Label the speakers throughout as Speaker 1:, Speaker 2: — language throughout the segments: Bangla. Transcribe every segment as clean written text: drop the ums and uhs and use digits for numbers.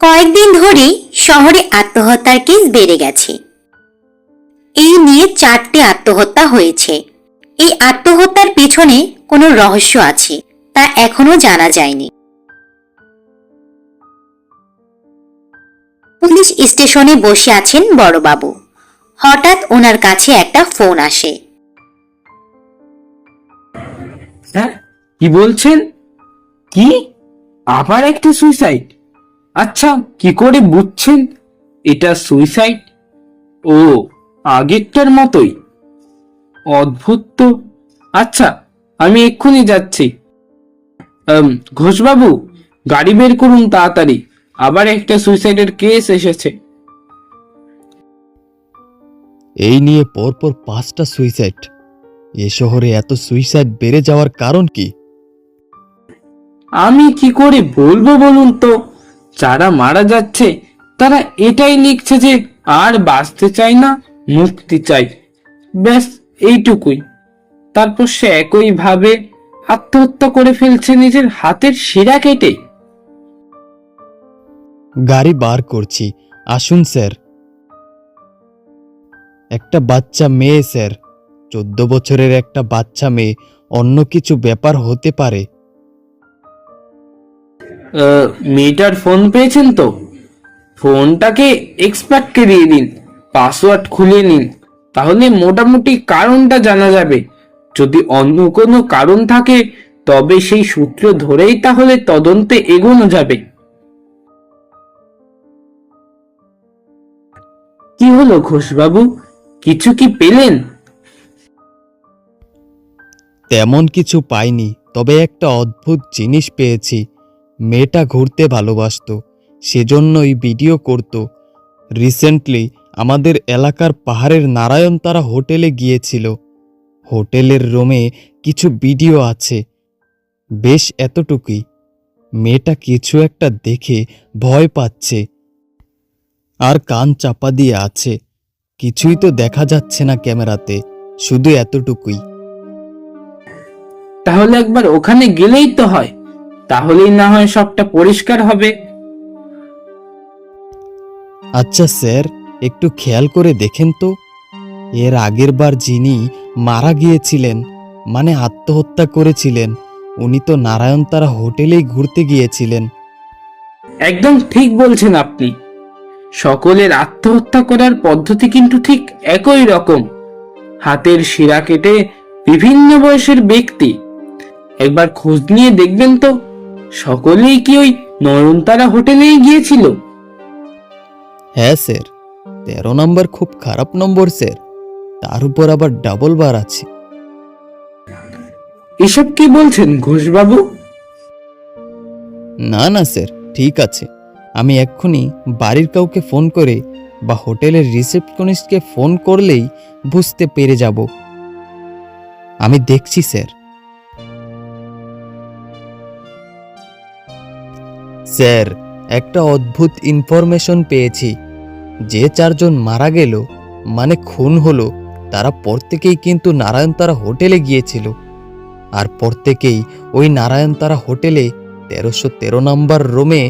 Speaker 1: কয়েকদিন ধরেই শহরে আত্মহত্যার কেস বেড়ে গেছে। এই নিয়ে 4টে আত্মহত্যা হয়েছে। এই আত্মহত্যার পিছনে কোনো রহস্য আছে, তা এখনো জানা যায়নি। পুলিশ স্টেশনে বসে আছেন বড়বাবু। হঠাৎ ওনার কাছে একটা ফোন আসে।
Speaker 2: হ্যাঁ, কি বলছেন? কি আবার একটা সুইসাইড? আচ্ছা, কি করে বুঝছেন এটা সুইসাইড? ও, আগেরটার মতোই। অদ্ভুত তো। আচ্ছা, আমি এক্ষুনি যাচ্ছি। ঘোষবাবু, গাড়ি বের করুন তাড়াতাড়ি, আবার একটা সুইসাইডের কেস এসেছে।
Speaker 3: এই নিয়ে পরপর 5টা সুইসাইড। এ শহরে এত সুইসাইড বেড়ে যাওয়ার কারণ কি?
Speaker 2: আমি কি করে বলবো বলুন তো? যারা মারা যাচ্ছে তারা এটাই লিখছে যে আর বাঁচতে চায় না, মুক্তি চাই, ব্যাস এইটুকুই। তারপর সে একই ভাবে আত্মহত্যা করে ফেলছে নিজের হাতের শিরা কেটে।
Speaker 3: গাড়ি বার করছি, আসুন স্যার। একটা বাচ্চা মেয়ে স্যার, 14 বছরের একটা বাচ্চা মেয়ে, অন্য কিছু ব্যাপার হতে পারে।
Speaker 2: মেয়েটার ফোন পেয়েছেন তো? ফোনটাকে এক্সপার্টকে দিয়ে দিন, পাসওয়ার্ড খুলে নিন, তাহলে মোটামুটি কারণটা জানা যাবে। যদি অন্য কোনো কারণ থাকে তবে সেই সূত্র ধরেই তাহলে তদন্তে এগোনো যাবে। কি হলো ঘোষবাবু, কিছু কি পেলেন?
Speaker 3: তেমন কিছু পাইনি, তবে একটা অদ্ভুত জিনিস পেয়েছি। মেয়েটা ঘুরতে ভালোবাসতো, সেজন্যই ভিডিও করত। রিসেন্টলি আমাদের এলাকার পাহাড়ের নারায়ণতারা হোটেলে গিয়েছিল। হোটেলের রুমে কিছু ভিডিও আছে, বেশ এতটুকুই। মেয়েটা কিছু একটা দেখে ভয় পাচ্ছে আর কান চাপা দিয়ে আছে। কিছুই তো দেখা যাচ্ছে না ক্যামেরাতে, শুধু এতটুকুই।
Speaker 2: তাহলে একবার ওখানে গেলেই তো হয়, তাহলেই না হয় সবটা পরিষ্কার হবে।
Speaker 3: আচ্ছা স্যার, একটু খেয়াল করে দেখেন তো, এর আগের বার যিনি মারা গিয়েছিলেন, মানে আত্মহত্যা করেছিলেন, উনি তো নারায়ণতারা হোটেলেই ঘুরতে গিয়েছিলেন।
Speaker 2: একদম ঠিক বলছেন আপনি। সকলের আত্মহত্যা করার পদ্ধতি কিন্তু ঠিক একই রকম। হাতের শিরা কেটে বিভিন্ন বয়সের ব্যক্তি। একবার খোঁজ নিয়ে দেখবেন তো, সকলেই কি ওই নয়নতারা হোটেলেই গিয়েছিল?
Speaker 3: হ্যাঁ স্যার, 13 নম্বর খুব খারাপ নম্বর স্যার, তার উপর আবার ডাবল বার আছে।
Speaker 2: এসব কি বলছেন ঘোষবাবু?
Speaker 3: না না স্যার, ঠিক আছে। আমি এক্ষুনি বাড়ির কাউকে ফোন করে বা হোটেলের রিসেপশনিস্টকে ফোন করলেই বুঝতে পেরে যাব। আমি দেখছি স্যার। স্যার, একটা অদ্ভুত ইনফরমেশন পেয়েছি। যে 4 জন মারা গেল, মানে খুন হলো, তারা প্রত্যেকেই কিন্তু নারায়ণতারা হোটেলে গিয়েছিল। আর প্রত্যেকেই ওই নারায়ণতারা হোটেলে 1313 নম্বর রুমে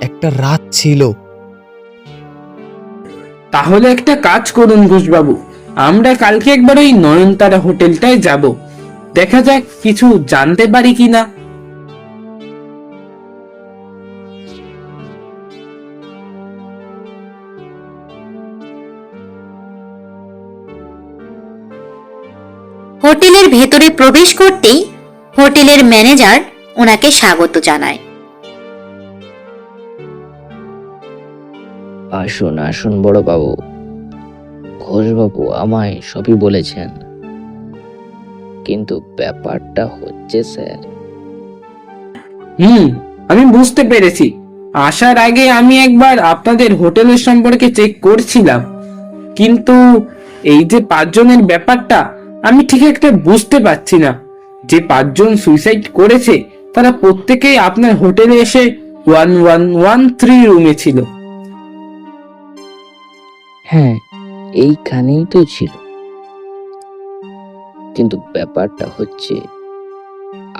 Speaker 3: একটা রাত ছিল।
Speaker 2: তাহলে একটা কাজ করুন ঘোষবাবু, আমরা কালকে একবার ওই নয়নতারা হোটেলটায় যাব, দেখা যাক কিছু জানতে পারি কিনা।
Speaker 1: হোটেলের ভেতরে প্রবেশ করতেই হোটেলের ম্যানেজার ওনাকে স্বাগত জানায়।
Speaker 4: আসুন আসুন বড়বাবু। ঘোষবাবু আমায় সবই বলেছেন, কিন্তু ব্যাপারটা হচ্ছে স্যার।
Speaker 2: আমি বুঝতে পেরেছি। আসার আগে আমি একবার আপনাদের হোটেলের সম্পর্কে চেক করছিলাম, কিন্তু এই যে 5 জনের ব্যাপারটা আমি ঠিক একটা বুঝতে পারছি না। যে 5 জন সুইসাইড করেছে তারা প্রত্যেকেই আপনার হোটেলে এসে 1113 রুমে ছিল।
Speaker 4: হ্যাঁ, এইখানেই তো ছিল, কিন্তু ব্যাপারটা হচ্ছে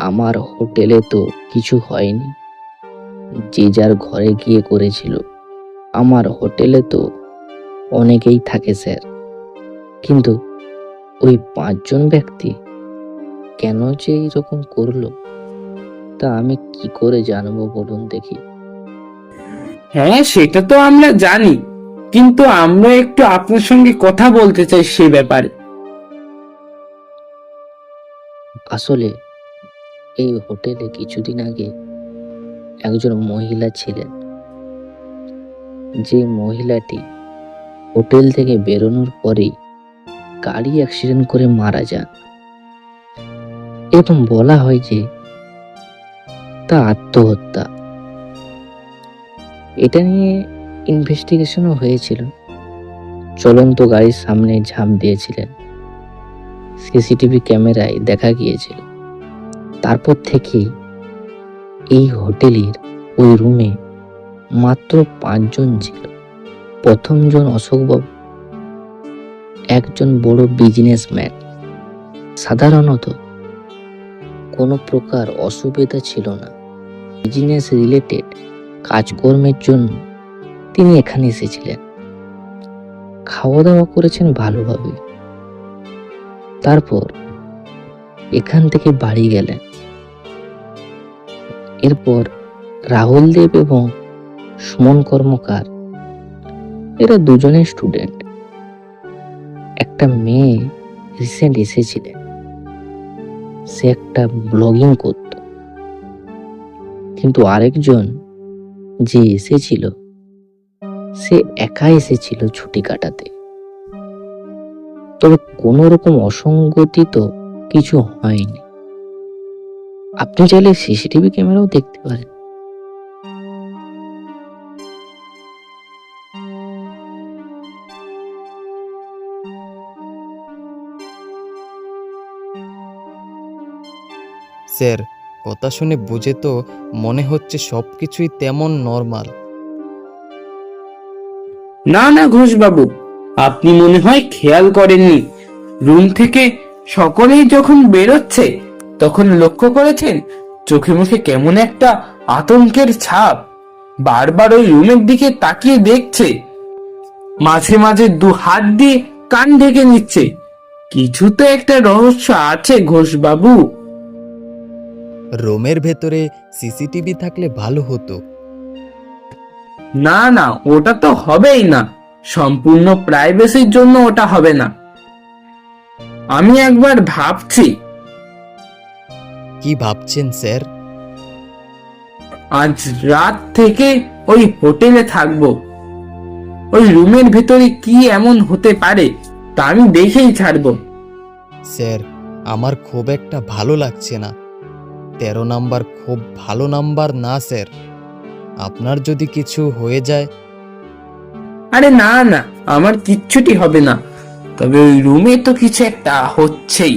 Speaker 4: আমার হোটেলে তো কিছু হয়নি। যে যার ঘরে গিয়ে করেছিল। আমার হোটেলে তো অনেকেই থাকে স্যার, কিন্তু ওই 5জন ব্যক্তি কেন যে এরকম করলো তা আমি কি করে জানবো বলুন দেখি।
Speaker 2: হ্যাঁ, সেটা তো আমরা জানি, কিন্তু আমরা একটু আপনার সঙ্গে কথা বলতে চাই সে ব্যাপারে।
Speaker 4: আসলে এই হোটেলে কিছুদিন আগে একজন মহিলা ছিলেন, যে মহিলাটি হোটেল থেকে বেরোনোর পরেই গাড়ি অ্যাক্সিডেন্ট করে মারা যান। এরকম বলা হয় যে তা আত্মহত্যা। এটা নিয়ে ইনভেস্টিগেশনও হয়েছিল। চলন্ত গাড়ির সামনে ঝাঁপ দিয়েছিলেন, সিসিটিভি ক্যামেরায় দেখা গিয়েছিল। তারপর থেকেই এই হোটেলের ওই রুমে মাত্র 5জন ছিল। প্রথমজন অশোকবাবু, একজন বড় বিজনেসম্যান। সাধারণত কোনো প্রকার অসুবিধা ছিল না। বিজনেস রিলেটেড কাজকর্মের জন্য তিনি এখানে এসেছিলেন, খাওয়া দাওয়া করেছেন ভালোভাবে। তারপর এখান থেকে বাড়ি গেলেন। এরপর রাহুল দেব এবং সুমন কর্মকার, এরা দুজনে স্টুডেন্ট। একটা মেয়ে রিসেন্ট এসেছিলেন, সে একটা ব্লগিং করত। কিন্তু আরেকজন যে এসেছিল সে একা এসেছিল ছুটি কাটাতে। তবে কোনো রকম অসঙ্গতি তো কিছু হয়নি। আপনি চাইলে সিসিটিভি ক্যামেরাও দেখতে পারেন।
Speaker 3: স্যার, কথা শুনে বুঝে তো মনে হচ্ছে সবকিছুই তেমন নর্মাল।
Speaker 2: না না ঘোষবাবু, আপনি মনে হয় খেয়াল করেননি। রুম থেকে সকলেই যখন বেরোচ্ছে তখন লক্ষ্য করেছেন চোখে মুখে কেমন একটা আতঙ্কের ছাপ। বারবার ওই রুমের দিকে তাকিয়ে দেখছে, মাঝে মাঝে 2 হাত দিয়ে কান ঢেকে নিচ্ছে। কিছু তো একটা রহস্য আছে ঘোষবাবু।
Speaker 3: রুমের ভেতরে সিসিটিভি থাকলে ভালো হতো।
Speaker 2: না না, ওটা তো হবেই না। সম্পূর্ণ প্রাইভেসির জন্য ওটা হবে না। আমি একবার ভাবছি।
Speaker 3: কি ভাবছেন স্যার?
Speaker 2: আজ রাত থেকে ওই হোটেলে থাকবো। ওই রুমের ভেতরে কি এমন হতে পারে তা আমি দেখেই ছাড়বো।
Speaker 3: স্যার, আমার খুব একটা ভালো লাগছে না। 13 নাম্বার খুব ভালো নাম্বার না স্যার। আপনার যদি কিছু হয়ে যায়।
Speaker 2: আরে না না, আমার কিচ্ছুটি হবে না। তবে ওই রুমে তো কিছু একটা হচ্ছেই।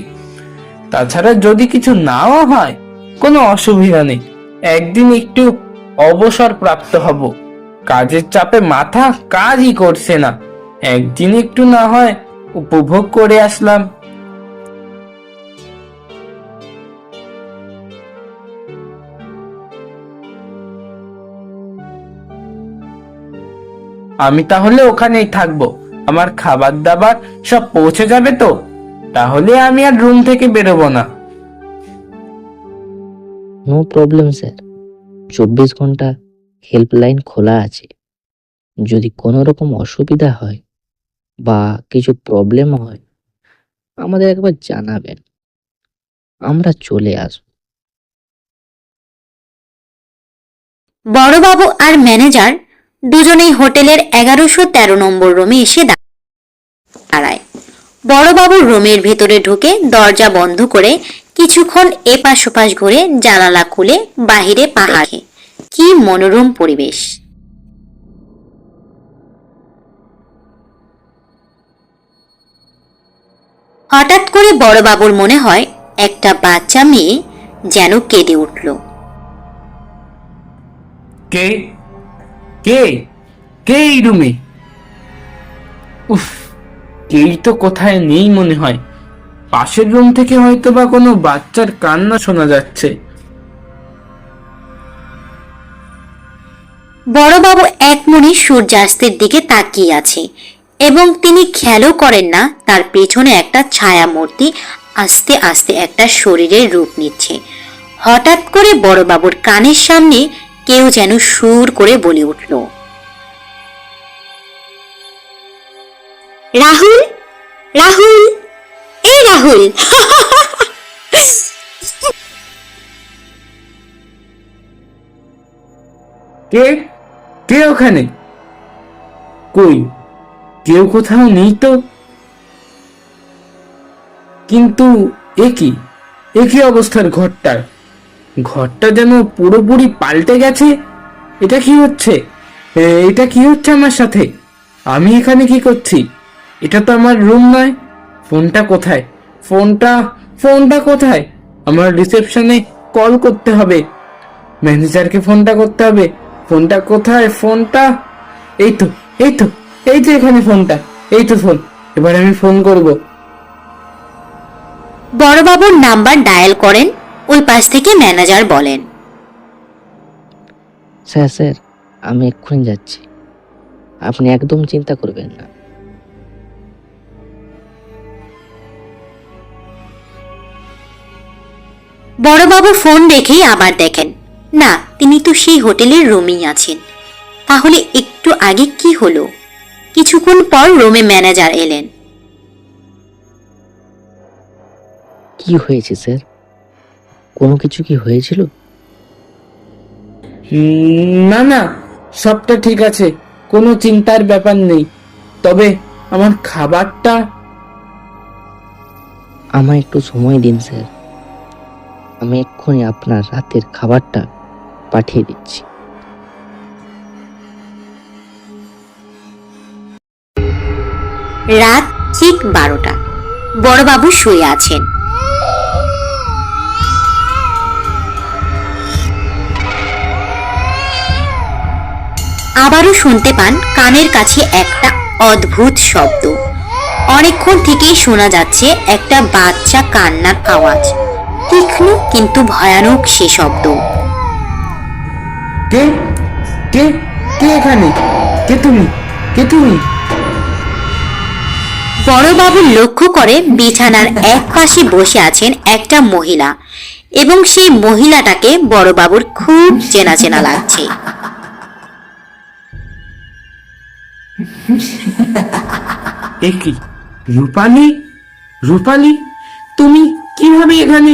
Speaker 2: তাছাড়া যদি কিছু নাও হয় কোনো অসুবিধা নেই। একদিন একটু অবসর প্রাপ্ত হব। কাজের চাপে মাথা কাজই করছে না। একদিন একটু না হয় উপভোগ করে আসলাম। আমি তাহলে ওখানেই থাকবো। আমার খাবার দাবার সব পৌঁছে যাবে তো? তাহলে আমি আর রুম থেকে বেরোবো না।
Speaker 4: নো প্রবলেম স্যার, 24 ঘন্টা হেল্পলাইন খোলা আছে। যদি কোনো রকম অসুবিধা হয় বা কিছু প্রবলেম হয় আমাদের একবার জানাবেন, আমরা চলে আসব।
Speaker 1: বড়বাবু আর ম্যানেজার দুজনেই হোটেলের 1113 নম্বর রুমে এসে দাঁড়ায়। বড়বাবুর রুমের ভেতরে ঢুকে দরজা বন্ধ করে কিছুক্ষণ এপাশ ওপাশ ঘুরে জানালা খুলে বাহিরে পাহাড়ে। কি মনোরম পরিবেশ! হঠাৎ করে বড়বাবুর মনে হয় একটা বাচ্চা মেয়ে যেন কেঁদে উঠল।
Speaker 2: কে কে কে এই রুমে? উফ, কেই তো কোথায় নেই মনে হয়। পাশের রুম থেকে হয়তো বা কোনো বাচ্চার কান্না শোনা যাচ্ছে।
Speaker 1: বড়বাবু এক মনে সূর্যাস্তের দিকে তাকিয়ে আছে এবং তিনি খেয়ালও করেন না তার পেছনে একটা ছায়া মূর্তি আস্তে আস্তে একটা শরীরের রূপ নিচ্ছে। হঠাৎ করে বড়বাবুর কানের সামনে কেউ যেন সুর করে বলে উঠল, রাহুল, রাহুল, এই রাহুল।
Speaker 2: কে কে ওখানে? কই, কেউ কোথাও নেই তো। কিন্তু এ কি অবস্থার ঘরটার? ঘরটা যেন পুরোপুরি পাল্টে গেছে। এটা কি হচ্ছে? এটা কি হচ্ছে আমার সাথে? আমি এখানে কি করছি? এটা তো আমার রুম নয়। ফোনটা কোথায়? ফোনটা কোথায়? আমার রিসেপশনে কল করতে হবে, ম্যানেজারকে ফোনটা করতে হবে। ফোনটা কোথায়? ফোনটা এই তো, এই তো, এই তো এখানে ফোনটা। এই তো ফোন। এবার আমি ফোন করব।
Speaker 1: বড়বাবুর নাম্বার ডায়াল করেন। ওই পাশ থেকে ম্যানেজার বলেন,
Speaker 4: স্যার আমি এক্ষুনি যাচ্ছি, আপনি একদম চিন্তা করবেন না।
Speaker 1: বড়বাবু ফোন রেখেই আবার দেখেন, না, তিনি তো সেই হোটেলের রুমেই আছেন। তাহলে একটু আগে কি হলো? কিছুক্ষণ পর রুমে ম্যানেজার এলেন।
Speaker 4: কি হয়েছে স্যার? কোনো কিছু কি হয়েছিল?
Speaker 2: না না, সবটা ঠিক আছে, কোনো চিন্তার ব্যাপার নেই। তবে আমার খাবারটা।
Speaker 4: আমায় একটু সময় দিন স্যার, আমি এক্ষুনি আপনার রাতের খাবারটা পাঠিয়ে দিচ্ছি।
Speaker 1: রাত ঠিক 12টা। বড়বাবু শুয়ে আছেন। আবারও শুনতে পান কানের কাছে একটা অদ্ভুত শব্দ। অনেকক্ষণ থেকেই শোনা যাচ্ছে একটা বাচ্চা কান্নার আওয়াজ। তীক্ষ্ণ কিন্তু ভয়ানক সে শব্দ।
Speaker 2: কে কে কে এখানে? কে তুমি?
Speaker 1: বড়বাবু লক্ষ্য করে বিছানার এক পাশে বসে আছেন একটা মহিলা এবং সেই মহিলাটাকে বড়বাবুর খুব চেনা চেনা লাগছে।
Speaker 2: এ কি? রূপালী? রূপালী, তুমি কিভাবে এখানে?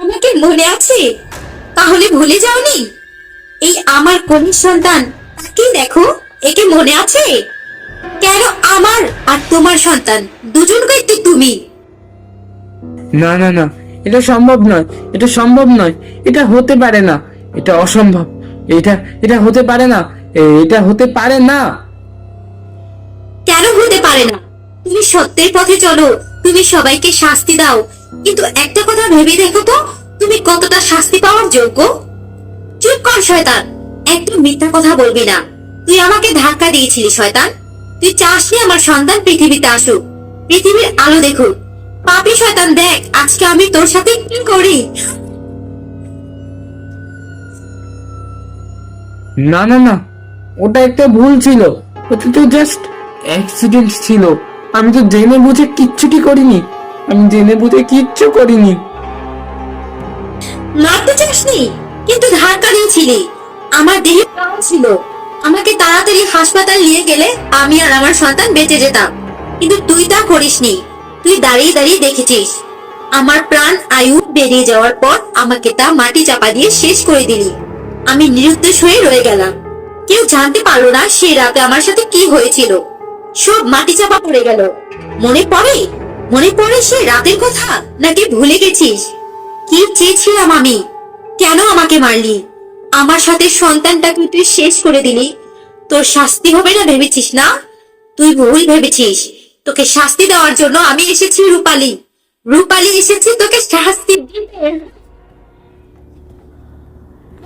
Speaker 1: আমাকে মনে আছে? তাহলে ভুলে যাওনি? এই আমার কনির সন্তান, তাকে দেখো, একে মনে আছে? কেন আমার আর তোমার সন্তান দুজনকেই তো তুমি।
Speaker 2: না না না, এটা সম্ভব নয়, এটা সম্ভব নয়, এটা হতে পারে না, এটা অসম্ভব, এটা এটা হতে পারে না, এটা হতে পারে না।
Speaker 1: কেন হতে পারে না? তুমি সত্যের পথে চলো, তুমি সবাইকে শাস্তি দাও, কিন্তু একটা কথা ভেবে দেখো তো, তুমি কতটা শাস্তি পাওয়ার যোগ্য? চুপ কর শয়তান, একটু মিথ্যা কথা বলবি না। তুই আমাকে ধাক্কা দিয়েছিলি শয়তান। তুই চাসনি আমার সন্তান পৃথিবীতে আসুক, পৃথিবীর আলো দেখুক। পাপী শয়তান, দেখ আজকে আমি তোর সাথে কি করি।
Speaker 2: না না না, ওটা একটা ভুল ছিল, ওটা তো জাস্ট অ্যাক্সিডেন্ট ছিল। আমি তো জেনে বুঝে কিচ্ছুটি করিনি, আমি জেনে বুঝে কিচ্ছু করিনি।
Speaker 1: মারতে চাসনি, কিন্তু ধাক্কা দিয়েছিলি। আমার দেহে প্রাণ ছিল, আমাকে তাড়াতাড়ি হাসপাতাল নিয়ে গেলে আমি আর আমার সন্তান বেঁচে যেতাম, কিন্তু তুই তা করিসনি। তুই দাঁড়িয়ে দাঁড়িয়ে দেখেছিস আমার প্রাণ আয়ু বেরিয়ে যাওয়ার পর আমাকে তা মাটি চাপা দিয়ে শেষ করে দিলি। আমি নিরুদ্দেশ হয়ে রয়ে গেলাম। কেউ জানতে পারলো না সেই রাতে আমার সাথে কি হয়েছিল। সব মাটি চাপা পড়ে গেল। মনে পড়ে? মনে পড়ে সেই রাতের কথা, নাকি ভুলে গেছিস? কি চেয়েছিলাম আমি? কেন আমাকে মারলি? আমার সাথে সন্তানটাকে তুই শেষ করে দিলি। তোর শাস্তি হবে না ভেবেছিস না? তুই ভুল ভেবেছিস। তোকে শাস্তি দেওয়ার জন্য আমি এসেছি রূপালী। রূপালী এসেছি তোকে শাস্তি দিতে।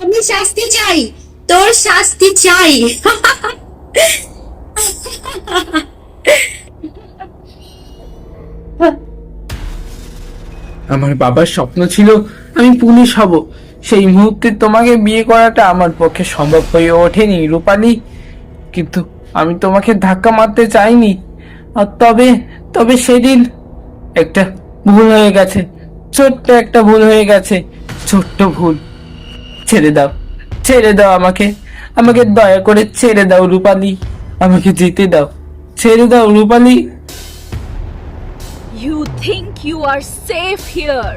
Speaker 1: আমি শাস্তি চাই, তোর শাস্তি চাই।
Speaker 2: আমার বাবার স্বপ্ন ছিল আমি পুলিশ হব। সেই মুহূর্তে তোমাকে বিয়ে করাটা আমার পক্ষে সম্ভব হয়ে ওঠেনি রূপালী। কিন্তু আমি তোমাকে ধাক্কা মারতে চাইনি। আর তবে তবে সেদিন একটা ভুল হয়ে গেছে, ছোট্ট একটা ভুল হয়ে গেছে, ছোট্ট ভুল। ছেড়ে দাও, ছেড়ে দাও আমাকে, আমাকে দয়া করে ছেড়ে দাও রূপালী, আমাকে যেতে দাও, ছেড়ে দাও রূপালী।
Speaker 5: You think you are safe here?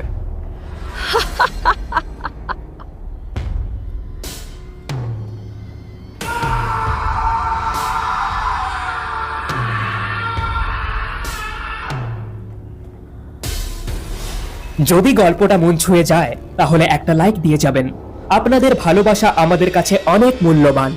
Speaker 6: যদি গল্পটা মন ছুঁয়ে যায় তাহলে একটা লাইক দিয়ে যাবেন। আপনাদের ভালোবাসা আমাদের কাছে অনেক মূল্যবান।